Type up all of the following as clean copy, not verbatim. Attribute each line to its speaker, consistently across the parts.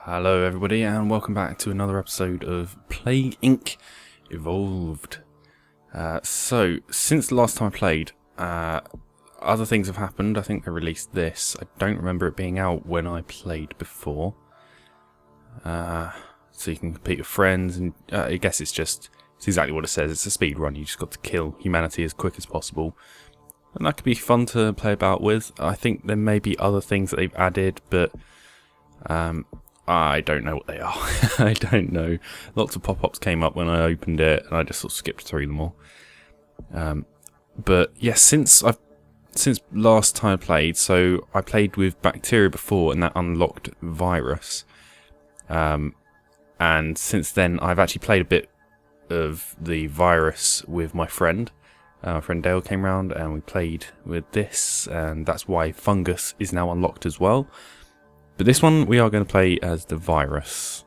Speaker 1: Hello everybody and welcome back to another episode of Plague Inc. Evolved. So, since the last time I played, other things have happened. I think they released this. I don't remember it being out when I played before. So you can compete with friends, and I guess it's exactly what it says. It's a speed run. You just got to kill humanity as quick as possible. And that could be fun to play about with. I think there may be other things that they've added, but I don't know what they are. I don't know. Lots of pop-ups came up when I opened it, and I just sort of skipped through them all. But yes, since last time I played, so I played with bacteria before, and that unlocked virus. And since then, I've actually played a bit of the virus with my friend. My friend Dale came round, and we played with this, and that's why fungus is now unlocked as well. But this one we are going to play as the virus.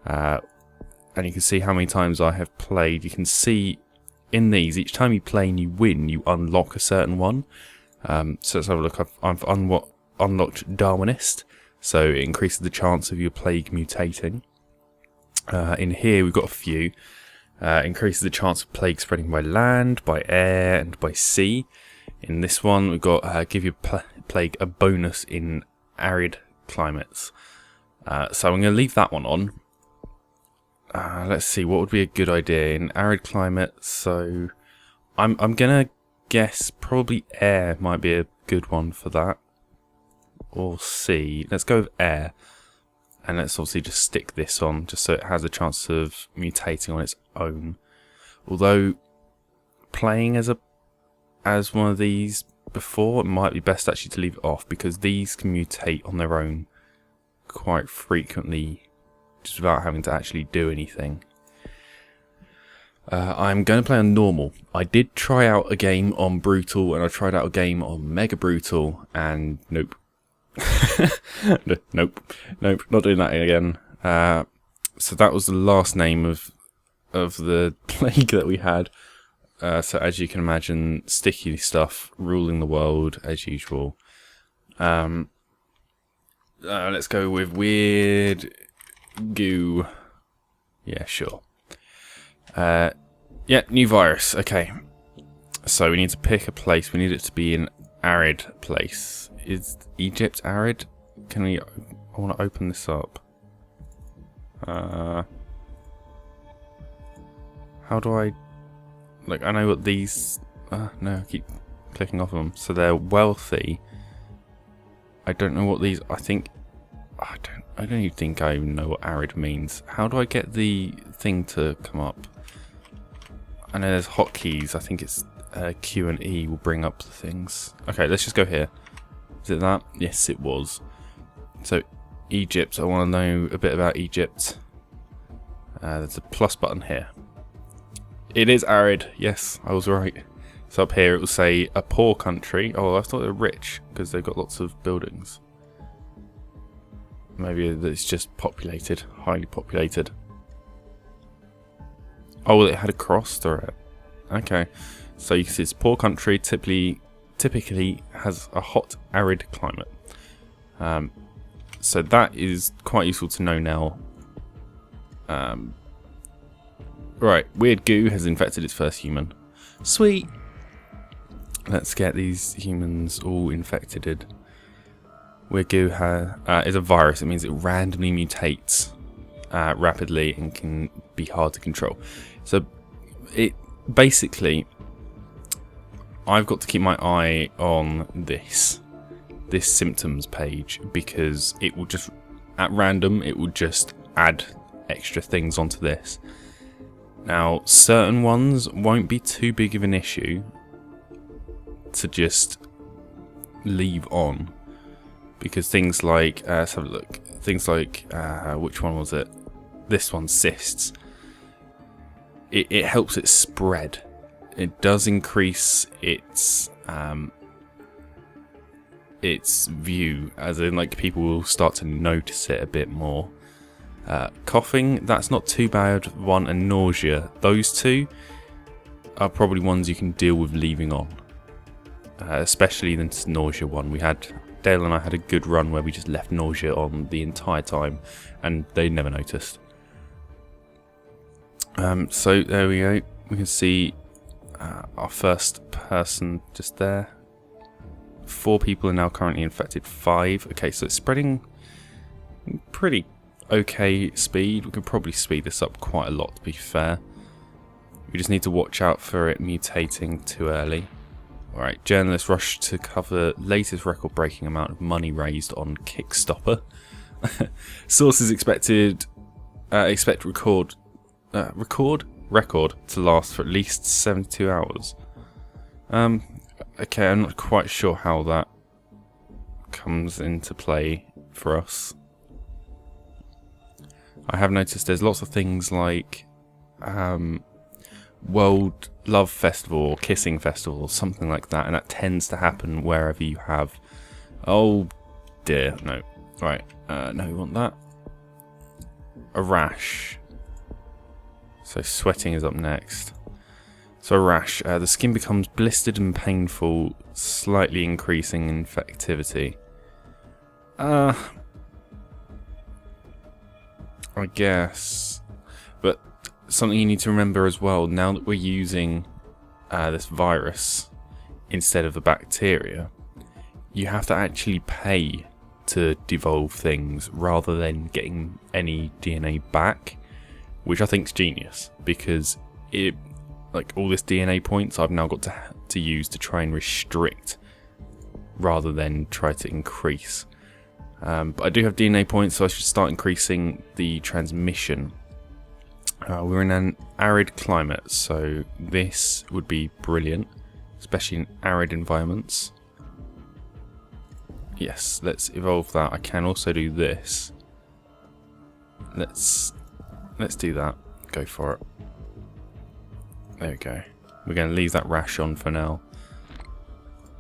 Speaker 1: And you can see how many times I have played. You can see in these, each time you play and you win, you unlock a certain one. So let's have a look. I've unlocked Darwinist, so it increases the chance of your plague mutating. In here we've got a few. Increases the chance of plague spreading by land, by air, and by sea. In this one we've got give your plague a bonus in arid climates. So I'm going to leave that one on. Let's see, what would be a good idea in arid climates? So I'm going to guess probably air might be a good one for that. Or sea. Let's go with air. And let's obviously just stick this on just so it has a chance of mutating on its own. Although playing as one of these before, it might be best actually to leave it off, because these can mutate on their own quite frequently just without having to actually do anything. I'm going to play on normal. I did try out a game on brutal, and I tried out a game on mega brutal, and nope. Nope, not doing that again. So that was the last name of the plague that we had. So as you can imagine, sticky stuff ruling the world as usual. Let's go with weird goo. Yeah, sure. Yeah, new virus. Okay. So we need to pick a place. We need it to be an arid place. Is Egypt arid? I want to open this up. How do I... Like, I know what these... no, I keep clicking off them. So they're wealthy. I don't know what these... I don't even think I even know what arid means. How do I get the thing to come up? I know there's hotkeys. I think it's Q and E will bring up the things. Okay, let's just go here. Is it that? Yes, it was. So, Egypt. I want to know a bit about Egypt. There's a plus button here. It is arid. Yes, I was right. So up here it will say a poor country. Oh, I thought they were rich because they've got lots of buildings. Maybe it's just populated, highly populated. Oh, well, it had a cross through it. Okay, so you can see it's a poor country. Typically has a hot, arid climate. So that is quite useful to know now. Right, weird goo has infected its first human. Sweet! Let's get these humans all infected. Weird goo is a virus. It means it randomly mutates rapidly and can be hard to control. So it basically, I've got to keep my eye on this symptoms page, because it will just, at random, it will just add extra things onto this. Now, certain ones won't be too big of an issue to just leave on, because things like, let's have a look, things like, which one was it? This one, cysts. It helps it spread. It does increase its view, as in, like, people will start to notice it a bit more. Coughing, that's not too bad one, and nausea. Those two are probably ones you can deal with leaving on. Especially the nausea one. We had Dale and I had a good run where we just left nausea on the entire time, and they never noticed. So there we go. We can see our first person just there. 4 people are now currently infected. 5. Okay, so it's spreading pretty okay speed. We could probably speed this up quite a lot, to be fair. We just need to watch out for it mutating too early. Alright, journalists rush to cover latest record-breaking amount of money raised on Kickstopper. Sources expect record to last for at least 72 hours. Okay, I'm not quite sure how that comes into play for us. I have noticed there's lots of things like World Love Festival or Kissing Festival or something like that, and that tends to happen wherever you have... Oh dear, no. Right, no, we want that. A rash. So sweating is up next. So a rash. The skin becomes blistered and painful, slightly increasing infectivity. I guess. But something you need to remember as well, now that we're using this virus instead of the bacteria, you have to actually pay to devolve things rather than getting any DNA back, which I think is genius, because it, like, all this DNA points I've now got to use to try and restrict rather than try to increase. But I do have DNA points, so I should start increasing the transmission. We're in an arid climate, so this would be brilliant, especially in arid environments. Yes, let's evolve that. I can also do this. Let's do that. Go for it. There we go. We're going to leave that rash on for now.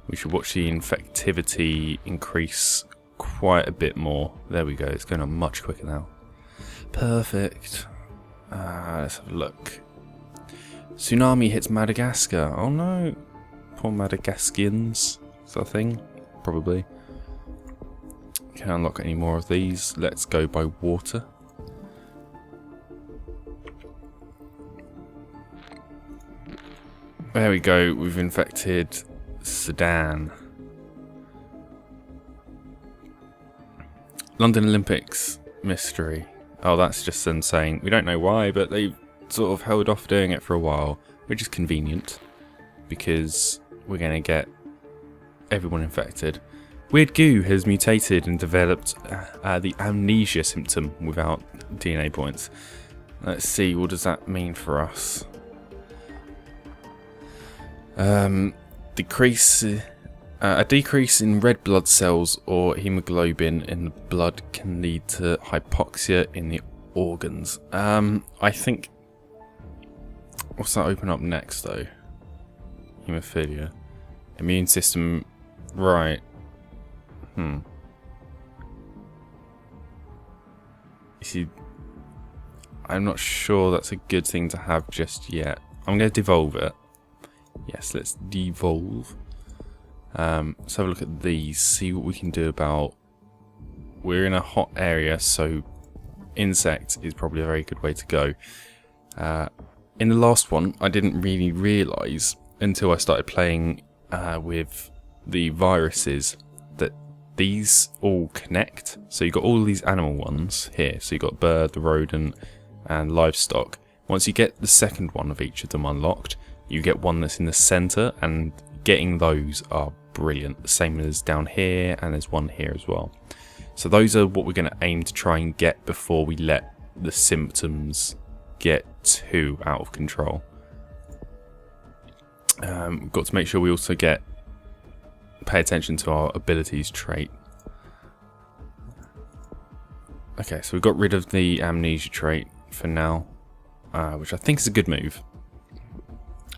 Speaker 1: We should watch the infectivity increase quite a bit more. There we go. It's going on much quicker now. Perfect. Let's have a look. Tsunami hits Madagascar. Oh no. Poor Madagascarians. Is that a thing? Probably. Can't unlock any more of these. Let's go by water. There we go. We've infected Sudan. London Olympics mystery. Oh, that's just them saying we don't know why, but they've sort of held off doing it for a while, which is convenient because we're going to get everyone infected. Weird goo has mutated and developed the amnesia symptom without DNA points. Let's see, what does that mean for us? A decrease in red blood cells or hemoglobin in the blood can lead to hypoxia in the organs. I think... What's that open up next, though? Hemophilia. Immune system... Right. You see, I'm not sure that's a good thing to have just yet. I'm going to devolve it. Yes, let's devolve. Let's have a look at these, see what we can do about... We're in a hot area, so insect is probably a very good way to go. In the last one, I didn't really realise until I started playing with the viruses that these all connect. So you've got all these animal ones here. So you've got bird, the rodent, and livestock. Once you get the second one of each of them unlocked, you get one that's in the centre, and getting those are brilliant. The same as down here, and there's one here as well. So those are what we're going to aim to try and get before we let the symptoms get too out of control. We've got to make sure we also pay attention to our abilities trait. Okay, so we've got rid of the amnesia trait for now, which I think is a good move.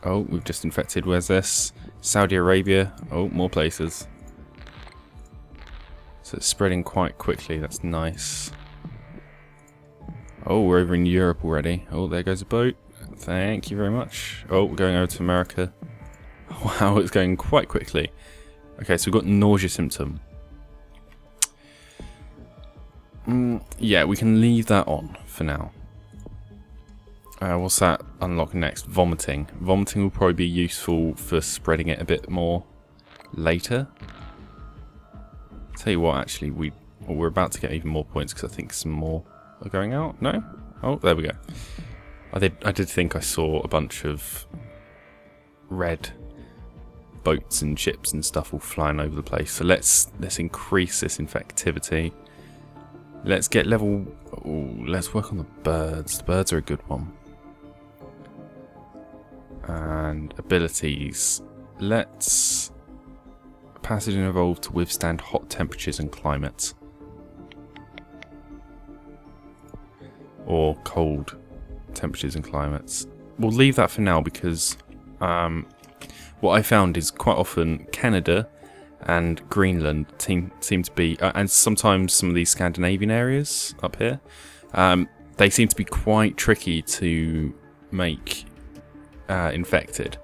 Speaker 1: Oh, we've just infected, where's this? Saudi Arabia. Oh, more places. So it's spreading quite quickly, that's nice. Oh, we're over in Europe already. Oh, there goes a boat. Thank you very much. Oh, we're going over to America. Wow, it's going quite quickly. Okay, so we've got nausea symptom. Yeah, we can leave that on for now. What's that unlock next? Vomiting. Vomiting will probably be useful for spreading it a bit more later. Tell you what, actually, we're about to get even more points because I think some more are going out. No? Oh, there we go. I did think I saw a bunch of red boats and ships and stuff all flying over the place. So let's increase this infectivity. Let's get level. Ooh, let's work on the birds. The birds are a good one. And abilities. Let's passage and evolve to withstand hot temperatures and climates, or cold temperatures and climates. We'll leave that for now because what I found is quite often Canada and Greenland seem to be, and sometimes some of these Scandinavian areas up here, they seem to be quite tricky to make infected.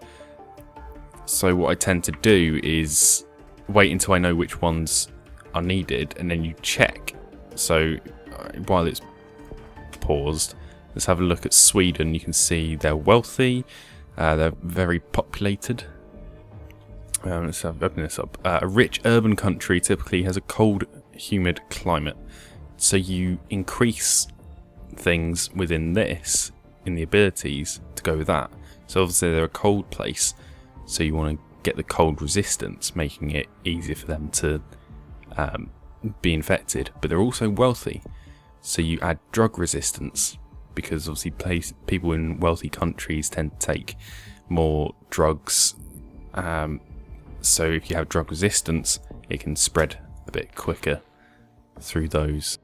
Speaker 1: So what I tend to do is wait until I know which ones are needed, and then you check. So while it's paused, let's have a look at Sweden. You can see they're wealthy, they're very populated. Let's open this up. A rich urban country typically has a cold, humid climate. So you increase things within this, in the abilities, to go with that. So obviously they're a cold place, so you want to get the cold resistance, making it easier for them to be infected. But they're also wealthy, so you add drug resistance, because obviously people in wealthy countries tend to take more drugs. So if you have drug resistance, it can spread a bit quicker through those.